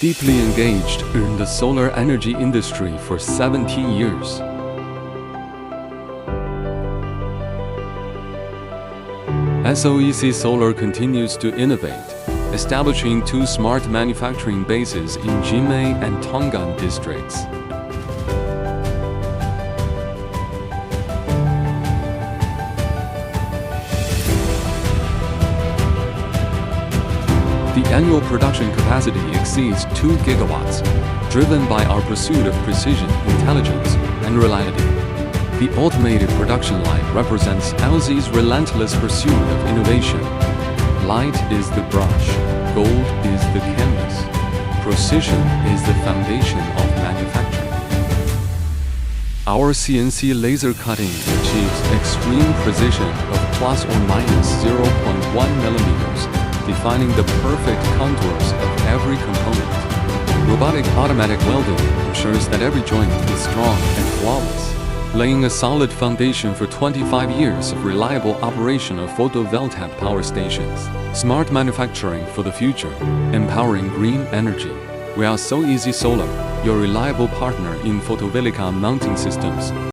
deeply engaged in the solar energy industry for 17 years. SOEASY Solar continues to innovate, establishing 2 smart manufacturing bases in Xiamen and Tonggan districts. The annual production capacity exceeds 2 gigawatts, driven by our pursuit of precision, intelligence, and reliability. The automated production line represents SOEASY's relentless pursuit of innovation. Light is the brush, gold is the canvas, precision is the foundation of manufacturing. Our CNC laser cutting achieves extreme precision of plus or minus 0.1 millimeters, defining the perfect contours of every component. Robotic automatic welding ensures that every joint is strong and flawless, laying a solid foundation for 25 years of reliable operation of photovoltaic power stations. Smart manufacturing for the future, empowering green energy. We are SOEASY Solar, your reliable partner in photovoltaic mounting systems.